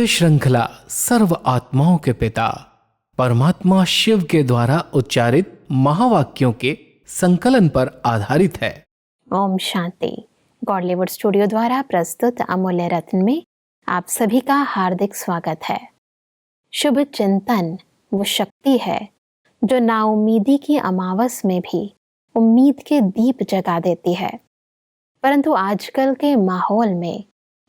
श्रृंखला सर्व आत्माओं के पिता परमात्मा शिव के द्वारा उच्चारित महावाक्यों के संकलन पर आधारित है। ओम शांति। गॉडलीवुड स्टूडियो द्वारा प्रस्तुत अमूल्य रत्न में आप सभी का हार्दिक स्वागत है। शुभ चिंतन वो शक्ति है जो नाउम्मीदी की अमावस में भी उम्मीद के दीप जगा देती है। परंतु आजकल के माहौल में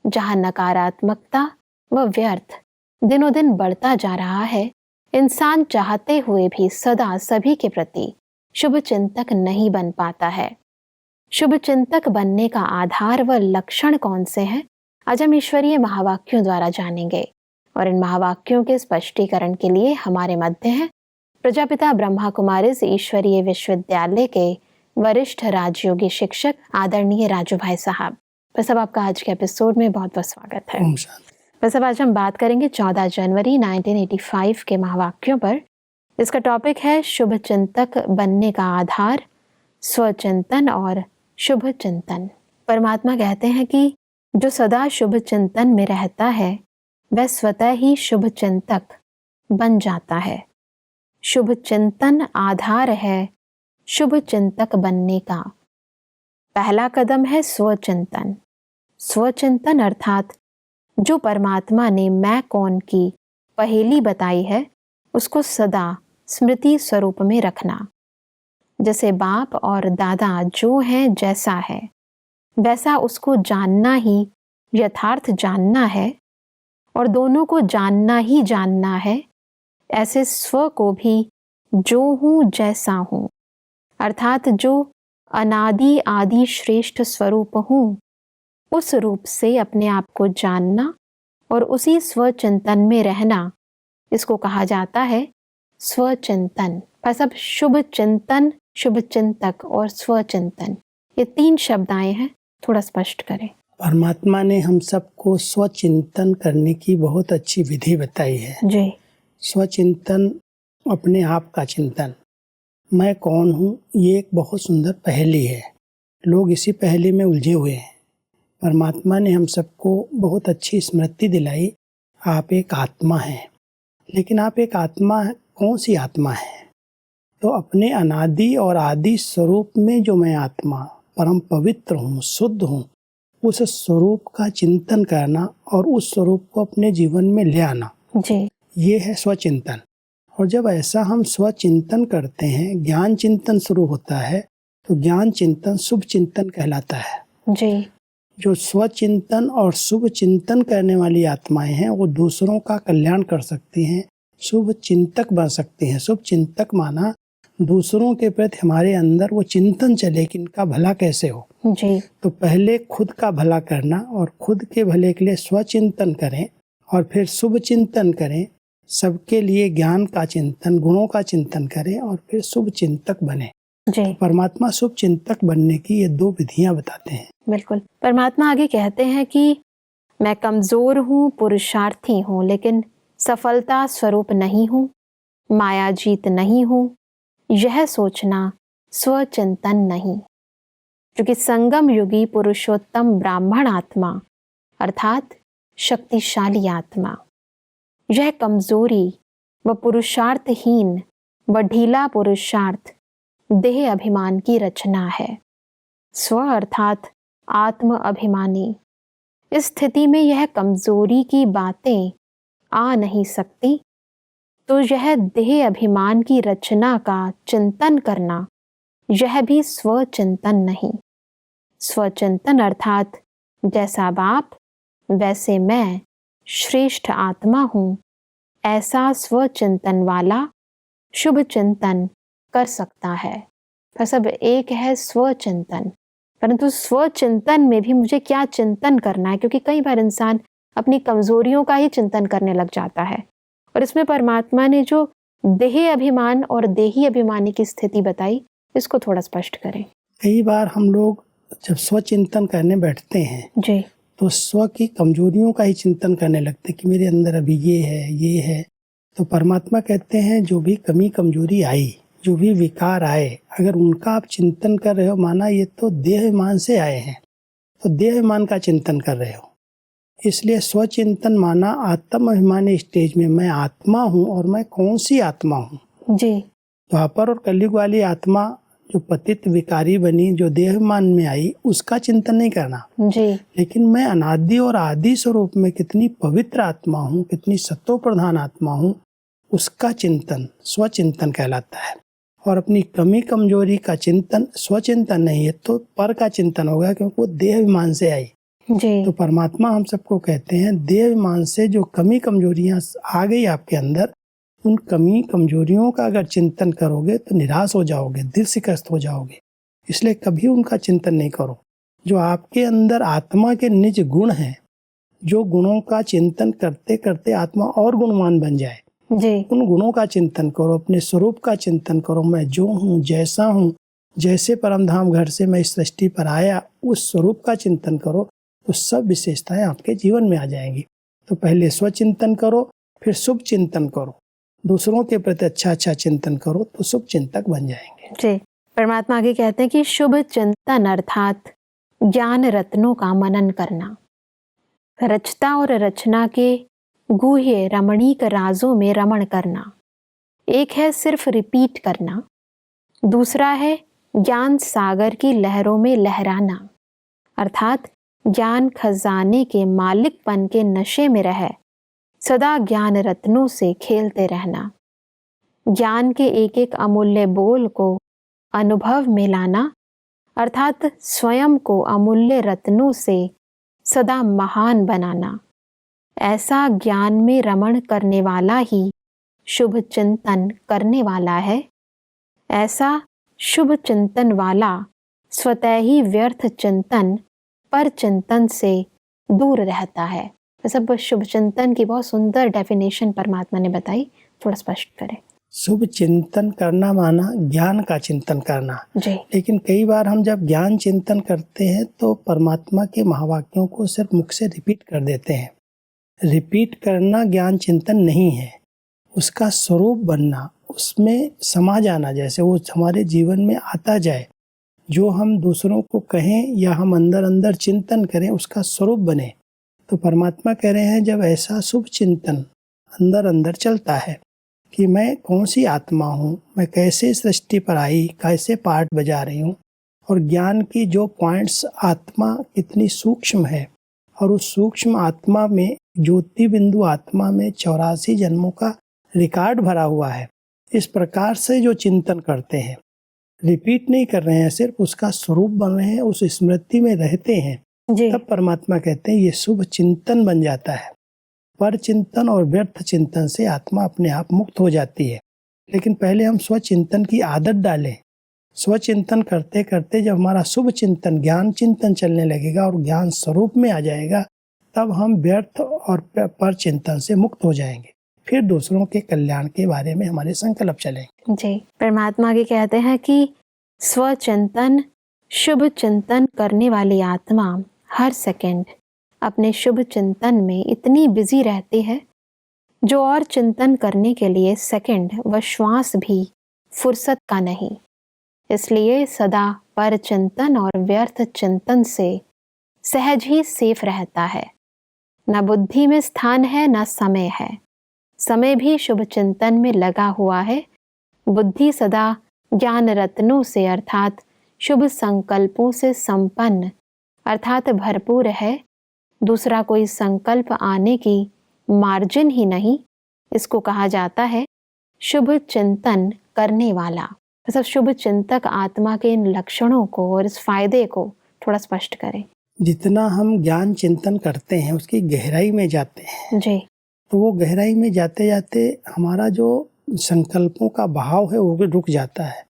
जहां नकारात्मकता व व्यर्थ दिनों दिन बढ़ता जा रहा है, इंसान चाहते हुए भी सदा सभी के प्रति शुभ चिंतक नहीं बन पाता है। शुभ चिंतक बनने का आधार व लक्षण कौन से हैं, आज हम ईश्वरीय महावाक्यों द्वारा जानेंगे। और इन महावाक्यों के स्पष्टीकरण के लिए हमारे मध्य हैं प्रजापिता ब्रह्मा कुमारीज ईश्वरीय विश्वविद्यालय के वरिष्ठ राजयोगी शिक्षक आदरणीय राजू भाई साहब। बस अब आपका आज के एपिसोड में बहुत बहुत स्वागत है। बस अब आज हम बात करेंगे 14 जनवरी 1985 के महावाक्यों पर। इसका टॉपिक है शुभ चिंतक बनने का आधार, स्वचिंतन और शुभ चिंतन। परमात्मा कहते हैं कि जो सदा शुभ चिंतन में रहता है वह स्वतः ही शुभ चिंतक बन जाता है। शुभ चिंतन आधार है शुभ चिंतक बनने का। पहला कदम है स्वचिंतन। स्वचिंतन अर्थात जो परमात्मा ने मैं कौन की पहेली बताई है उसको सदा स्मृति स्वरूप में रखना। जैसे बाप और दादा जो है जैसा है वैसा उसको जानना ही यथार्थ जानना है और दोनों को जानना ही जानना है। ऐसे स्व को भी जो हूँ जैसा हूँ अर्थात जो अनादि आदि श्रेष्ठ स्वरूप हूँ उस रूप से अपने आप को जानना और उसी स्वचिंतन में रहना, इसको कहा जाता है स्वचिंतन। बस अब शुभ चिंतन, शुभ चिंतक और स्वचिंतन ये 3 शब्द आए हैं, थोड़ा स्पष्ट करें। परमात्मा ने हम सबको स्वचिंतन करने की बहुत अच्छी विधि बताई है जी। स्वचिंतन, अपने आप का चिंतन, मैं कौन हूँ, ये एक बहुत सुंदर पहेली है। लोग इसी पहेली में उलझे हुए हैं। परमात्मा ने हम सबको बहुत अच्छी स्मृति दिलाई, आप एक आत्मा हैं। लेकिन आप एक आत्मा, कौन सी आत्मा है? तो अपने अनादि और आदि स्वरूप में जो मैं आत्मा परम पवित्र हूँ, शुद्ध हूँ, उस स्वरूप का चिंतन करना और उस स्वरूप को अपने जीवन में ले आना, जी। ये है स्वचिंतन। और जब ऐसा हम स्वचिंतन करते हैं, ज्ञान चिंतन शुरू होता है, तो ज्ञान चिंतन शुभ चिंतन कहलाता है। जी। जो स्वचिंतन और शुभ चिंतन करने वाली आत्माएं हैं वो दूसरों का कल्याण कर सकती हैं, शुभ चिंतक बन सकती हैं। शुभ चिंतक माना दूसरों के प्रति हमारे अंदर वो चिंतन चले कि इनका भला कैसे हो। जी। तो पहले खुद का भला करना और खुद के भले के लिए स्वचिंतन करें और फिर शुभ चिंतन करें। सबके लिए ज्ञान का चिंतन, गुणों का चिंतन करें और फिर शुभ चिंतक बने। जी। तो परमात्मा शुभ चिंतक बनने की ये 2 विधियां बताते हैं। बिल्कुल। परमात्मा आगे कहते हैं कि मैं कमजोर हूँ, पुरुषार्थी हूँ, लेकिन सफलता स्वरूप नहीं हूँ, माया जीत नहीं हूँ। यह सोचना स्वचिंतन नहीं। क्योंकि संगम युगी पुरुषोत्तम ब्राह्मण आत्मा अर्थात शक्तिशाली आत्मा, यह कमजोरी व पुरुषार्थहीन व ढीला पुरुषार्थ देह अभिमान की रचना है। स्व अर्थात आत्म अभिमानी, इस स्थिति में यह कमजोरी की बातें आ नहीं सकती, तो यह देह अभिमान की रचना का चिंतन करना यह भी स्वचिंतन नहीं। स्वचिंतन अर्थात जैसा बाप वैसे मैं श्रेष्ठ आत्मा हूँ, ऐसा स्वचिंतन वाला शुभ चिंतन कर सकता है। बस अब एक है स्वचिंतन, परंतु स्वचिंतन में भी मुझे क्या चिंतन करना है, क्योंकि कई बार इंसान अपनी कमजोरियों का ही चिंतन करने लग जाता है। और इसमें परमात्मा ने जो देह अभिमान और देही अभिमानी की स्थिति बताई, इसको थोड़ा स्पष्ट करें। कई बार हम लोग जब स्वचिंतन करने बैठते हैं जी, तो स्व की कमजोरियों का ही चिंतन करने लगते कि मेरे अंदर अभी ये है। तो परमात्मा कहते हैं जो भी कमी कमजोरी आई, जो भी विकार आए, अगर उनका आप चिंतन कर रहे हो, माना ये तो देह अभिमान से आए हैं, तो देह अभिमान का चिंतन कर रहे हो। इसलिए स्वचिंतन माना आत्म अभिमानी स्टेज में मैं आत्मा हूँ और मैं कौन सी आत्मा हूँ। जी। द्वापर और कलयुग वाली आत्मा जो पतित विकारी बनी, जो देहमान में आई, उसका चिंतन नहीं करना। जी। लेकिन मैं अनादि और आदि स्वरूप में कितनी पवित्र आत्मा हूँ, कितनी सत्व प्रधान आत्मा हूँ, उसका चिंतन स्वचिंतन कहलाता है। और अपनी कमी कमजोरी का चिंतन स्वचिंतन नहीं है तो पर का चिंतन होगा, क्योंकि वो देह अभिमान से आई। जी। तो परमात्मा हम सबको कहते हैं देह अभिमान से जो कमी कमजोरियां आ गई आपके अंदर, उन कमी कमजोरियों का अगर चिंतन करोगे तो निराश हो जाओगे, दिल शिकस्त हो जाओगे। इसलिए कभी उनका चिंतन नहीं करो। जो आपके अंदर आत्मा के निज गुण हैं, जो गुणों का चिंतन करते करते आत्मा और गुणवान बन जाए, जी। उन गुणों का चिंतन करो, अपने स्वरूप का चिंतन करो। मैं जो हूँ, जैसा हूँ, जैसे परमधाम घर से मैं इस सृष्टि पर आया, उस स्वरूप का चिंतन करो तो सब विशेषताएं आपके जीवन में आ जाएंगी। तो पहले स्वचिंतन करो, फिर शुभ चिंतन करो, दूसरों के प्रति अच्छा अच्छा चिंतन करो तो शुभ चिंतक बन जाएंगे। जी। परमात्मा आगे कहते हैं कि शुभ चिंतन अर्थात ज्ञान रत्नों का मनन करना, रचता और रचना के गूह्य रमणीक राजों में रमण करना। एक है सिर्फ रिपीट करना, दूसरा है ज्ञान सागर की लहरों में लहराना, अर्थात ज्ञान खजाने के मालिकपन के नशे में रह सदा ज्ञान रत्नों से खेलते रहना। ज्ञान के एक एक अमूल्य बोल को अनुभव में लाना, अर्थात स्वयं को अमूल्य रत्नों से सदा महान बनाना। ऐसा ज्ञान में रमण करने वाला ही शुभ चिंतन करने वाला है। ऐसा शुभ चिंतन वाला स्वतः ही व्यर्थ चिंतन पर चिंतन से दूर रहता है। सब शुभ चिंतन की बहुत सुंदर डेफिनेशन परमात्मा ने बताई, थोड़ा स्पष्ट करें। शुभ चिंतन करना माना ज्ञान का चिंतन करना। जी। लेकिन कई बार हम जब ज्ञान चिंतन करते हैं तो परमात्मा के महावाक्यों को सिर्फ मुख से रिपीट कर देते हैं। रिपीट करना ज्ञान चिंतन नहीं है, उसका स्वरूप बनना, उसमें समा जाना, जैसे वो हमारे जीवन में आता जाए, जो हम दूसरों को कहें या हम अंदर अंदर चिंतन करें उसका स्वरूप बने। तो परमात्मा कह रहे हैं जब ऐसा शुभ चिंतन अंदर अंदर चलता है कि मैं कौन सी आत्मा हूँ, मैं कैसे सृष्टि पर आई, कैसे पार्ट बजा रही हूँ, और ज्ञान की जो पॉइंट्स, आत्मा कितनी सूक्ष्म है, और उस सूक्ष्म आत्मा में, ज्योति बिंदु आत्मा में 84 जन्मों का रिकॉर्ड भरा हुआ है। इस प्रकार से जो चिंतन करते हैं, रिपीट नहीं कर रहे हैं, सिर्फ उसका स्वरूप बन रहे हैं, उस स्मृति में रहते हैं, तब परमात्मा कहते हैं ये शुभ चिंतन बन जाता है। पर चिंतन और व्यर्थ चिंतन से आत्मा अपने आप मुक्त हो जाती है। लेकिन पहले हम स्वचिंतन की आदत डालें। स्वचिंतन करते करते जब हमारा शुभ चिंतन, ज्ञान चिंतन चलने लगेगा और ज्ञान स्वरूप में आ जाएगा, तब हम व्यर्थ और पर चिंतन से मुक्त हो जाएंगे। फिर दूसरों के कल्याण के बारे में हमारे संकल्प चलेंगे। जी। परमात्मा आगे कहते हैं कि स्वचिंतन, शुभ चिंतन करने वाली आत्मा हर सेकंड अपने शुभ चिंतन में इतनी बिजी रहती है जो और चिंतन करने के लिए सेकंड व श्वास भी फुर्सत का नहीं। इसलिए सदा पर चिंतन और व्यर्थ चिंतन से सहज ही सेफ रहता है। न बुद्धि में स्थान है, न समय है। समय भी शुभ चिंतन में लगा हुआ है। बुद्धि सदा ज्ञान रत्नों से अर्थात शुभ संकल्पों से संपन्न अर्थात भरपूर है। दूसरा कोई संकल्प आने की मार्जिन ही नहीं। इसको कहा जाता है शुभ चिंतन करने वाला। मतलब शुभ चिंतक आत्मा के इन लक्षणों को और इस फायदे को थोड़ा स्पष्ट करें। जितना हम ज्ञान चिंतन करते हैं उसकी गहराई में जाते हैं जी। तो वो गहराई में जाते जाते हमारा जो संकल्पों का भाव है वो भी रुक जाता है।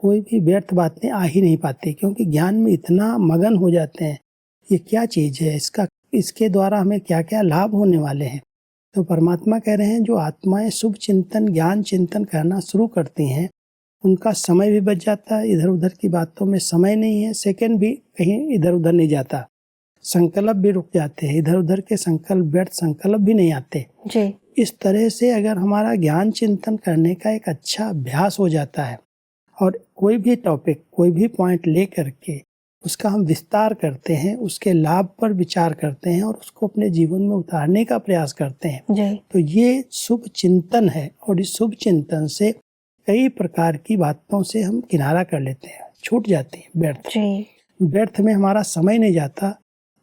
कोई भी व्यर्थ बातें आ ही नहीं पाती, क्योंकि ज्ञान में इतना मगन हो जाते हैं, ये क्या चीज़ है, इसके द्वारा हमें क्या क्या लाभ होने वाले हैं। तो परमात्मा कह रहे हैं जो आत्माएं शुभ चिंतन, ज्ञान चिंतन करना शुरू करती हैं, उनका समय भी बच जाता है। इधर उधर की बातों में समय नहीं है, सेकंड भी कहीं इधर उधर नहीं जाता। संकल्प भी रुक जाते हैं, इधर उधर के संकल्प, व्यर्थ संकल्प भी नहीं आते जी। इस तरह से अगर हमारा ज्ञान चिंतन करने का एक अच्छा अभ्यास हो जाता है और कोई भी टॉपिक, कोई भी पॉइंट ले करके उसका हम विस्तार करते हैं, उसके लाभ पर विचार करते हैं और उसको अपने जीवन में उतारने का प्रयास करते हैं जी। तो ये शुभ चिंतन है। और इस शुभ चिंतन से कई प्रकार की बातों से हम किनारा कर लेते हैं, छूट जाते हैं व्यर्थ। जी। व्यर्थ में हमारा समय नहीं जाता,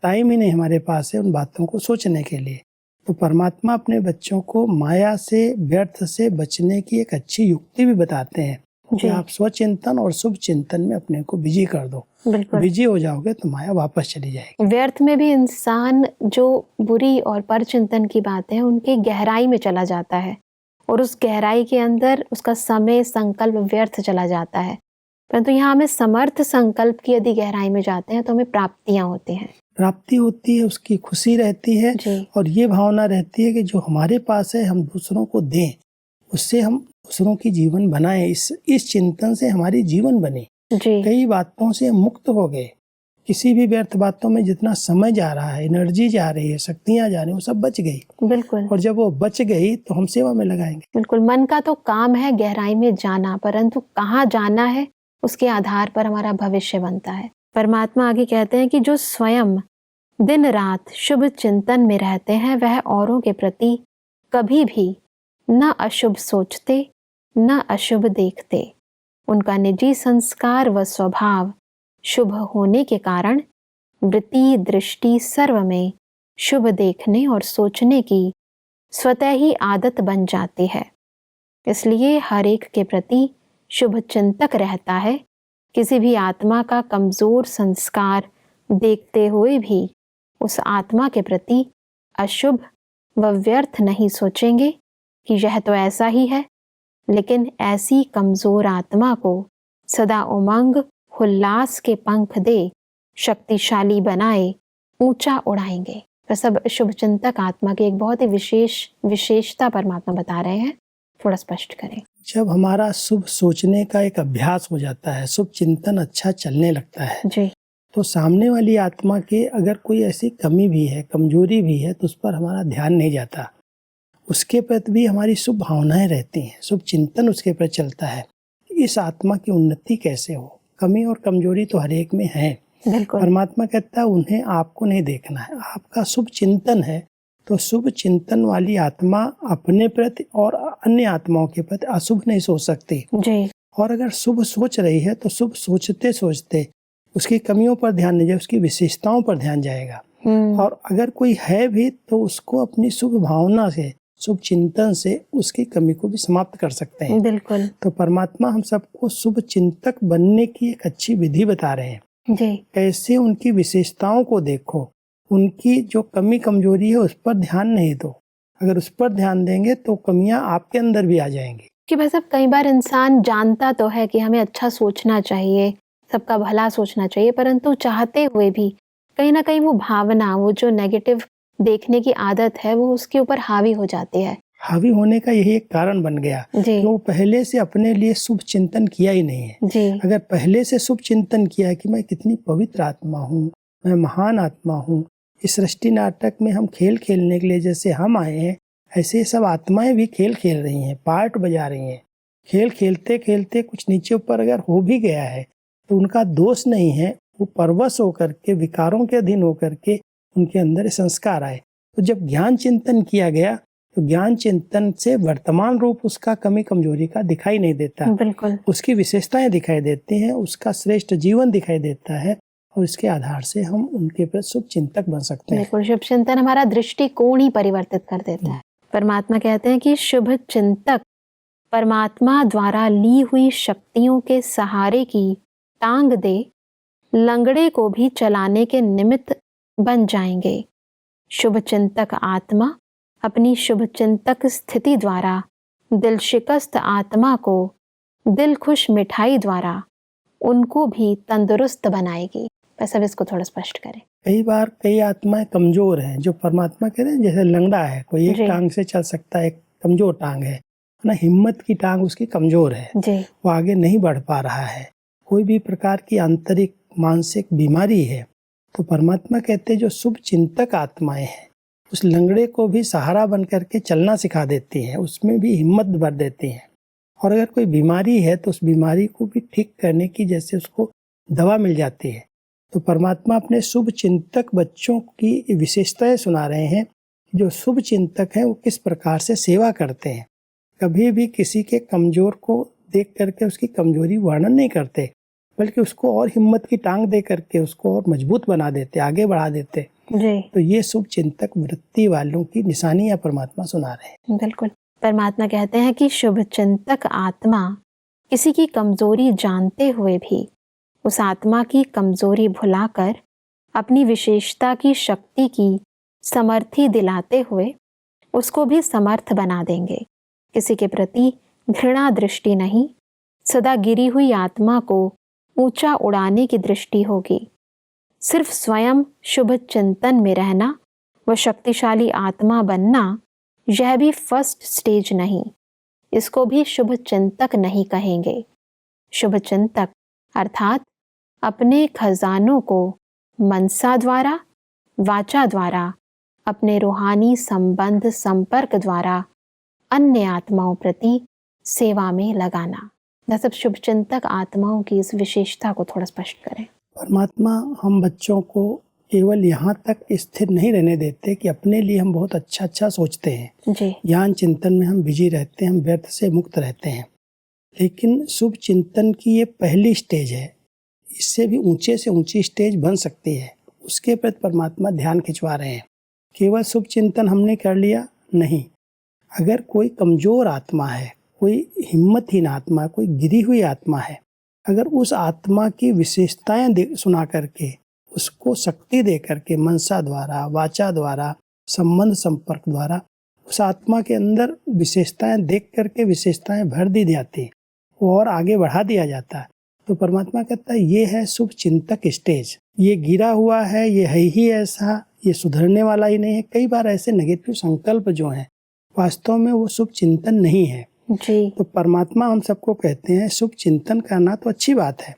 टाइम ही नहीं हमारे पास है उन बातों को सोचने के लिए। तो परमात्मा अपने बच्चों को माया से, व्यर्थ से बचने की एक अच्छी युक्ति भी बताते हैं कि आप स्वचिंतन और शुभ चिंतन में अपने को बिजी कर दो। बिल्कुल। बिजी हो जाओगे तो माया वापस चली जाएगी। व्यर्थ में भी इंसान जो बुरी और परचिंतन की बातें हैं उनकी गहराई में चला जाता है और उस गहराई के अंदर उसका समय, संकल्प व्यर्थ चला जाता है। परंतु यहाँ हमें समर्थ संकल्प की यदि गहराई में जाते हैं तो हमें प्राप्तियां होती हैं। प्राप्ति होती है, उसकी खुशी रहती है जी। और ये भावना रहती है कि जो हमारे पास है हम दूसरों को दें, उससे हम दूसरों की जीवन बनाएं। इस चिंतन से हमारी जीवन बनी। जी। कई बातों से हम मुक्त हो गए। किसी भी व्यर्थ बातों में जितना समय जा रहा है, एनर्जी जा रही है, शक्तियां जा रही है, वो सब बच गई। बिल्कुल। और जब वो बच गई तो हम सेवा में लगाएंगे। बिल्कुल। मन का तो काम है गहराई में जाना, परंतु कहाँ जाना है उसके आधार पर हमारा भविष्य बनता है। परमात्मा आगे कहते हैं कि जो स्वयं दिन रात शुभ चिंतन में रहते हैं वह औरों के प्रति कभी भी न अशुभ सोचते न अशुभ देखते। उनका निजी संस्कार व स्वभाव शुभ होने के कारण वृत्ति दृष्टि सर्व में शुभ देखने और सोचने की स्वतः ही आदत बन जाती है। इसलिए हर एक के प्रति शुभ चिंतक रहता है। किसी भी आत्मा का कमजोर संस्कार देखते हुए भी उस आत्मा के प्रति अशुभ व व्यर्थ नहीं सोचेंगे कि यह तो ऐसा ही है, लेकिन ऐसी कमजोर आत्मा को सदा उमंग उल्लास के पंख दे शक्तिशाली बनाए ऊंचा उड़ाएंगे। तो सब शुभ चिंतक आत्मा की एक बहुत ही विशेषता परमात्मा बता रहे हैं, थोड़ा स्पष्ट करें। जब हमारा शुभ सोचने का एक अभ्यास हो जाता है, शुभ चिंतन अच्छा चलने लगता है जी। तो सामने वाली आत्मा के अगर कोई ऐसी कमी भी है, कमजोरी भी है तो उस पर हमारा ध्यान नहीं जाता। उसके प्रति भी हमारी शुभ भावनाएं रहती हैं, शुभ चिंतन उसके प्रति चलता है। इस आत्मा की उन्नति कैसे हो? कमी और कमजोरी तो हर एक में है। बिल्कुल। परमात्मा कहता है उन्हें आपको नहीं देखना है, आपका शुभ चिंतन है। तो शुभ चिंतन वाली आत्मा अपने प्रति और अन्य आत्माओं के प्रति अशुभ नहीं सोच सकती। जी। और अगर शुभ सोच रही है तो शुभ सोचते सोचते उसकी कमियों पर ध्यान नहीं जाए, उसकी विशेषताओं पर ध्यान जाएगा। और अगर कोई है भी तो उसको अपनी शुभ भावना से, शुभ चिंतन से उसकी कमी को भी समाप्त कर सकते हैं। बिल्कुल। तो परमात्मा हम सबको शुभ चिंतक बनने की एक अच्छी विधि बता रहे हैं। जी। कैसे उनकी विशेषताओं को देखो, उनकी जो कमी कमजोरी है उस पर ध्यान नहीं दो। अगर उस पर ध्यान देंगे तो कमियां आपके अंदर भी आ जाएंगी। कि भाई साहब कई बार इंसान जानता तो है कि हमें अच्छा सोचना चाहिए, सबका भला सोचना चाहिए, परंतु चाहते हुए भी कहीं ना कहीं वो भावना, वो जो नेगेटिव देखने की आदत है वो उसके ऊपर हावी हो जाती है। हावी होने का यही एक कारण बन गया कि वो पहले से अपने लिए शुभ चिंतन किया ही नहीं है। जी। अगर पहले से शुभ चिंतन किया कि मैं कितनी पवित्र आत्मा हूँ, मैं महान आत्मा हूँ, इस सृष्टि नाटक में हम खेल खेलने के लिए जैसे हम आए हैं ऐसे सब आत्माएं भी खेल खेल रही हैं, पार्ट बजा रही हैं। खेल खेलते खेलते कुछ नीचे ऊपर अगर हो भी गया है तो उनका दोष नहीं है, वो परवश होकर के, विकारों के अधीन होकर के उनके अंदर संस्कार आए। तो जब ज्ञान चिंतन किया गया तो ज्ञान चिंतन से वर्तमान रूप उसका कमी कमजोरी का दिखाई नहीं देता। बिल्कुल। उसकी विशेषताएं दिखाई देती हैं, उसका श्रेष्ठ जीवन दिखाई देता है और इसके आधार से हम उनके प्रति शुभ चिंतक बन सकते हैं। बिल्कुल। शुभ चिंतन हमारा दृष्टिकोण ही परिवर्तित कर देता है। परमात्मा कहते हैं कि शुभ चिंतक परमात्मा द्वारा ली हुई शक्तियों के सहारे की टांग दे लंगड़े को भी चलाने के निमित्त बन जाएंगे। शुभ चिंतक आत्मा अपनी शुभ चिंतक स्थिति द्वारा दिल शिकस्त आत्मा को दिल खुश मिठाई द्वारा उनको भी तंदुरुस्त बनाएगी। बस अब इसको थोड़ा स्पष्ट करें। कई बार कई आत्माएं कमजोर हैं, जो परमात्मा कह रहे हैं जैसे लंगड़ा है, कोई एक टांग से चल सकता है, एक कमजोर टांग है ना, हिम्मत की टांग उसकी कमजोर है जी। वो आगे नहीं बढ़ पा रहा है। कोई भी प्रकार की आंतरिक मानसिक बीमारी है तो परमात्मा कहते हैं जो शुभ चिंतक आत्माएं हैं उस लंगड़े को भी सहारा बन करके चलना सिखा देती हैं, उसमें भी हिम्मत भर देती हैं। और अगर कोई बीमारी है तो उस बीमारी को भी ठीक करने की जैसे उसको दवा मिल जाती है, तो परमात्मा अपने शुभ चिंतक बच्चों की विशेषताएं सुना रहे हैं। जो शुभ चिंतक हैं वो किस प्रकार से सेवा करते हैं। कभी भी किसी के कमजोर को देख करके उसकी कमजोरी वर्णन नहीं करते, बल्कि उसको और हिम्मत की टांग दे करके उसको और मजबूत बना देते, आगे बढ़ा देते। जी तो ये शुभ चिंतक वृत्ति वालों की निशानियां परमात्मा सुना रहे हैं। बिल्कुल। परमात्मा कहते हैं कि शुभ चिंतक आत्मा किसी की कमजोरी जानते हुए भी उस आत्मा की कमजोरी भुलाकर अपनी विशेषता की शक्ति की समर्थी दिलाते हुए उसको भी समर्थ बना देंगे। किसी के प्रति घृणा दृष्टि नहीं, सदा गिरी हुई आत्मा को ऊंचा उड़ाने की दृष्टि होगी। सिर्फ स्वयं शुभ चिंतन में रहना व शक्तिशाली आत्मा बनना, यह भी फर्स्ट स्टेज नहीं, इसको भी शुभ चिंतक नहीं कहेंगे। शुभ चिंतक अर्थात अपने खजानों को मनसा द्वारा, वाचा द्वारा, अपने रूहानी संबंध संपर्क द्वारा अन्य आत्माओं प्रति सेवा में लगाना। सब शुभ चिंतक आत्माओं की इस विशेषता को थोड़ा स्पष्ट करें। परमात्मा हम बच्चों को केवल यहाँ तक स्थिर नहीं रहने देते कि अपने लिए हम बहुत अच्छा सोचते हैं, जी ज्ञान चिंतन में हम बिजी रहते हैं, हम व्यर्थ से मुक्त रहते हैं। लेकिन शुभ चिंतन की ये पहली स्टेज है, इससे भी ऊंचे से ऊंची स्टेज बन सकती है। उसके प्रति परमात्मा ध्यान खिंचवा रहे हैं। केवल शुभ चिंतन हमने कर लिया नहीं, अगर कोई कमजोर आत्मा है, कोई हिम्मतहीन आत्मा, कोई गिरी हुई आत्मा है, अगर उस आत्मा की विशेषताएं सुना करके, उसको शक्ति दे करके, मनसा द्वारा, वाचा द्वारा, संबंध संपर्क द्वारा उस आत्मा के अंदर विशेषताएं देख करके विशेषताएं भर दी जाती और आगे बढ़ा दिया जाता है, तो परमात्मा कहता है ये है शुभ चिंतक स्टेज। ये गिरा हुआ है, ये है ही ऐसा, ये सुधरने वाला ही नहीं है। कई बार ऐसे नेगेटिव संकल्प जो हैं वास्तव में वो शुभ चिंतन नहीं है। जी तो परमात्मा हम सबको कहते हैं शुभ चिंतन करना तो अच्छी बात है,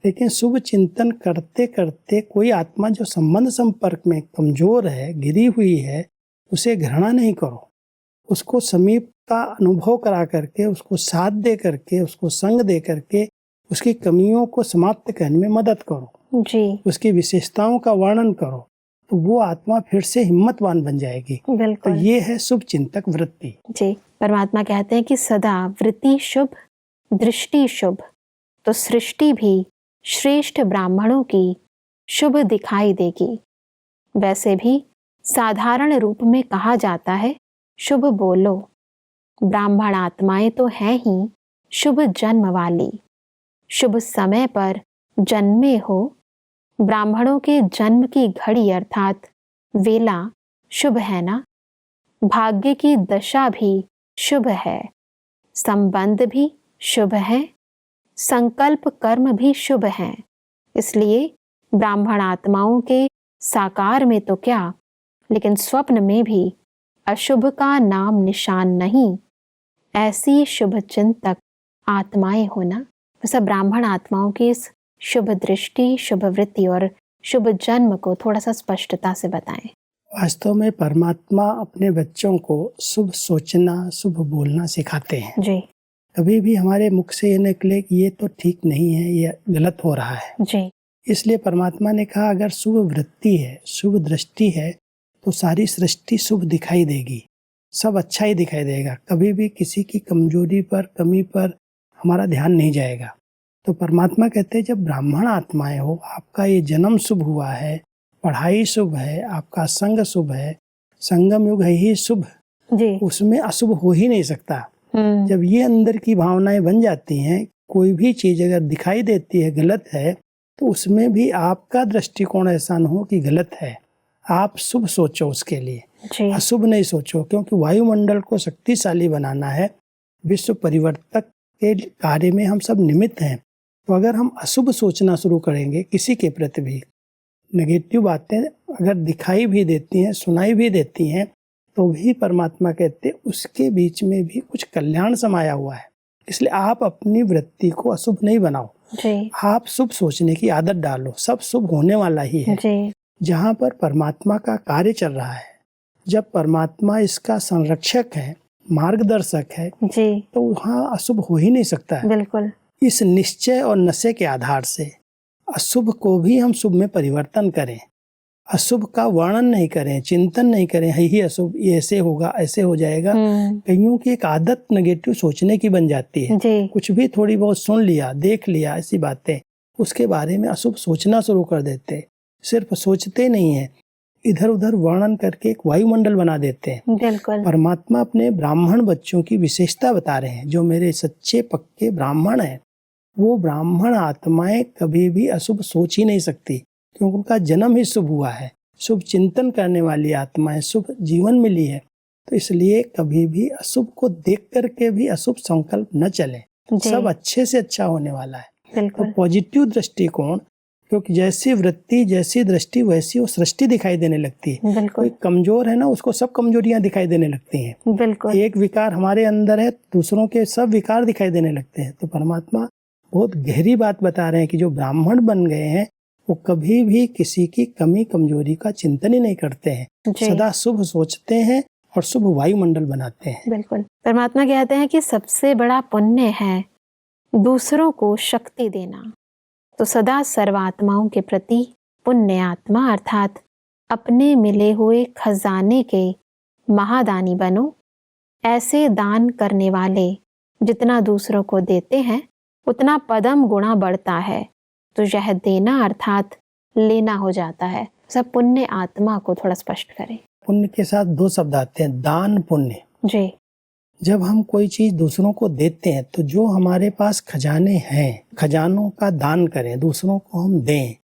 लेकिन शुभ चिंतन करते करते कोई आत्मा जो संबंध संपर्क में कमजोर है, गिरी हुई है, उसे घृणा नहीं करो। उसको समीप का अनुभव करा करके, उसको साथ दे करके, उसको संग दे करके उसकी कमियों को समाप्त करने में मदद करो। जी उसकी विशेषताओं का वर्णन करो, तो वो आत्मा फिर से हिम्मतवान बन जाएगी। तो बिल्कुल। ये है शुभ चिंतक वृत्ति। जी परमात्मा कहते हैं कि सदा वृत्ति शुभ, दृष्टि शुभ, तो सृष्टि भी श्रेष्ठ ब्राह्मणों की शुभ दिखाई देगी। वैसे भी साधारण रूप में कहा जाता है शुभ बोलो। ब्राह्मण आत्माएं तो हैं ही शुभ जन्म वाली, शुभ समय पर जन्मे हो। ब्राह्मणों के जन्म की घड़ी अर्थात वेला शुभ है ना। भाग्य की दशा भी शुभ है, संबंध भी शुभ है, संकल्प कर्म भी शुभ हैं। इसलिए ब्राह्मण आत्माओं के साकार में तो क्या, लेकिन स्वप्न में भी अशुभ का नाम निशान नहीं। ऐसी शुभ चिंतक आत्माएं होना। सब ब्राह्मण आत्माओं की इस शुभ दृष्टि, शुभ वृत्ति और शुभ जन्म को थोड़ा सा स्पष्टता से बताएं। वास्तव में परमात्मा अपने बच्चों को शुभ सोचना, शुभ बोलना सिखाते हैं। जी कभी भी हमारे मुख से ये निकले कि ये तो ठीक नहीं है, ये गलत हो रहा है। जी इसलिए परमात्मा ने कहा अगर शुभ वृत्ति है, शुभ दृष्टि है, तो सारी सृष्टि शुभ दिखाई देगी, सब अच्छा ही दिखाई देगा। कभी भी किसी की कमजोरी पर, कमी पर हमारा ध्यान नहीं जाएगा। तो परमात्मा कहते हैं जब ब्राह्मण आत्माएं हो, आपका ये जन्म शुभ हुआ है, पढ़ाई शुभ है, आपका संग शुभ है, संगम युग है ही शुभ, जी उसमें अशुभ हो ही नहीं सकता। जब ये अंदर की भावनाएं बन जाती हैं, कोई भी चीज अगर दिखाई देती है गलत है, तो उसमें भी आपका दृष्टिकोण ऐसा न हो कि गलत है। आप शुभ सोचो उसके लिए, जी अशुभ नहीं सोचो, क्योंकि वायुमंडल को शक्तिशाली बनाना है। विश्व परिवर्तक के कार्य में हम सब निमित्त हैं। तो अगर हम अशुभ सोचना शुरू करेंगे, किसी के प्रति भी नेगेटिव बातें अगर दिखाई भी देती हैं, सुनाई भी देती हैं, तो भी परमात्मा कहते उसके बीच में भी कुछ कल्याण समाया हुआ है। इसलिए आप अपनी वृत्ति को अशुभ नहीं बनाओ, जी आप शुभ सोचने की आदत डालो। सब शुभ होने वाला ही है। जी जहाँ पर परमात्मा का कार्य चल रहा है, जब परमात्मा इसका संरक्षक है, मार्गदर्शक है, जी तो वहाँ अशुभ हो ही नहीं सकता है। बिल्कुल। इस निश्चय और नशे के आधार से अशुभ को भी हम शुभ में परिवर्तन करें, अशुभ का वर्णन नहीं करें, चिंतन नहीं करें, ही अशुभ, ये ऐसे होगा, ऐसे हो जाएगा। कईयों की एक आदत नेगेटिव सोचने की बन जाती है। कुछ भी थोड़ी बहुत सुन लिया, देख लिया ऐसी बातें, उसके बारे में अशुभ सोचना शुरू कर देते। सिर्फ सोचते नहीं है, इधर उधर वर्णन करके एक वायुमंडल बना देते हैं। बिल्कुल। परमात्मा अपने ब्राह्मण बच्चों की विशेषता बता रहे हैं। जो मेरे सच्चे पक्के ब्राह्मण हैं, वो ब्राह्मण आत्माएं कभी भी अशुभ सोच ही नहीं सकती, क्योंकि उनका जन्म ही शुभ हुआ है। शुभ चिंतन करने वाली आत्माएं, शुभ जीवन मिली है, तो इसलिए कभी भी अशुभ को देख करके भी अशुभ संकल्प न चले। सब अच्छे से अच्छा होने वाला है। तो पॉजिटिव दृष्टिकोण, क्योंकि जैसी वृत्ति जैसी दृष्टि वैसी वो सृष्टि दिखाई देने लगती है। कोई कमजोर है ना, उसको सब कमजोरियां दिखाई देने लगती हैं। बिल्कुल। एक विकार हमारे अंदर है, दूसरों के सब विकार दिखाई देने लगते हैं। तो परमात्मा बहुत गहरी बात बता रहे हैं कि जो ब्राह्मण बन गए हैं वो कभी भी किसी की कमी कमजोरी का चिंतन ही नहीं करते हैं, सदा शुभ सोचते हैं और शुभ वायुमंडल बनाते हैं। बिल्कुल। परमात्मा कहते हैं कि सबसे बड़ा पुण्य है दूसरों को शक्ति देना। तो सदा सर्वात्माओं के प्रति पुण्य आत्मा अर्थात अपने मिले हुए खजाने के महादानी बनो। ऐसे दान करने वाले जितना दूसरों को देते हैं उतना पदम गुणा बढ़ता है। तो यह देना अर्थात लेना हो जाता है। सब पुण्य आत्मा को थोड़ा स्पष्ट करें। पुण्य के साथ दो शब्द आते हैं, दान पुण्य। जी। जब हम कोई चीज दूसरों को देते हैं तो जो हमारे पास खजाने हैं, खजानों का दान करें, दूसरों को हम दें,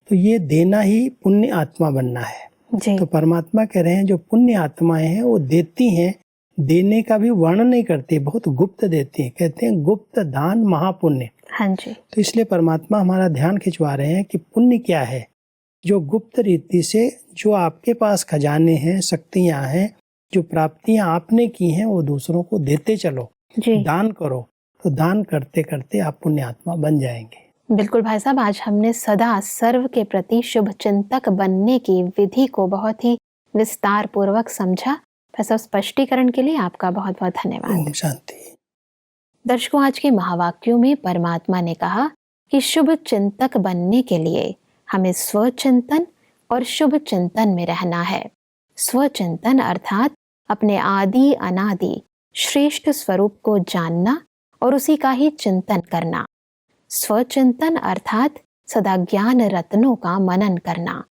तो ये देना ही पुण्य आत्मा बनना है। जी। तो परमात्मा कह रहे हैं जो पुण्य आत्माएं हैं वो देती हैं, देने का भी वर्णन नहीं करती, बहुत गुप्त देती हैं। कहते हैं गुप्त दान महापुण्य। हाँ जी। तो इसलिए परमात्मा हमारा ध्यान खिंचवा रहे हैं कि पुण्य क्या है, जो गुप्त रीति से जो आपके पास खजाने हैं, शक्तियां हैं, जो प्राप्तियां आपने की हैं, वो दूसरों को देते चलो, दान करो। तो दान करते करते आप पुण्य आत्मा बन जाएंगे। बिल्कुल भाई साहब, आज हमने सदा सर्व के प्रति शुभ चिंतक बनने की विधि को बहुत ही विस्तार पूर्वक समझा। सब स्पष्टीकरण के लिए आपका बहुत बहुत धन्यवाद। ओम शांति। दर्शकों, आज के महावाक्यों में परमात्मा ने कहा कि शुभ चिंतक बनने के लिए हमें स्वचिंतन और शुभ चिंतन में रहना है। स्वचिंतन अर्थात अपने आदि अनादि श्रेष्ठ स्वरूप को जानना और उसी का ही चिंतन करना। स्वचिंतन अर्थात सदा ज्ञान रत्नों का मनन करना।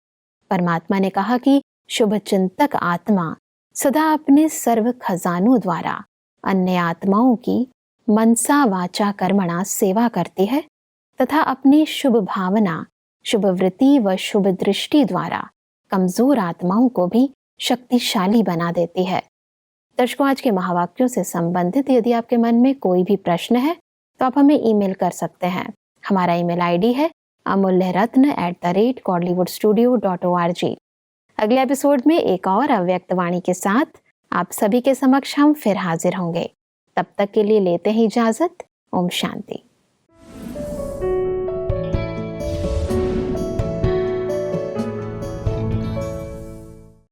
परमात्मा ने कहा कि शुभ चिंतक आत्मा सदा अपने सर्व खजानों द्वारा अन्य आत्माओं की मनसा वाचा कर्मणा सेवा करती है तथा अपनी शुभ भावना, शुभ वृत्ति व शुभ दृष्टि द्वारा कमजोर आत्माओं को भी शक्तिशाली बना देती है। दर्शकों, आज के महावाक्यों से संबंधित यदि आपके मन में कोई भी प्रश्न है तो आप हमें ईमेल कर सकते हैं। हमारा ईमेल आईडी है amulyaratna@kollywoodstudio.org। अगले एपिसोड में एक और अव्यक्त वाणी के साथ आप सभी के समक्ष हम फिर हाजिर होंगे। तब तक के लिए लेते हैं इजाजत। ओम शांति।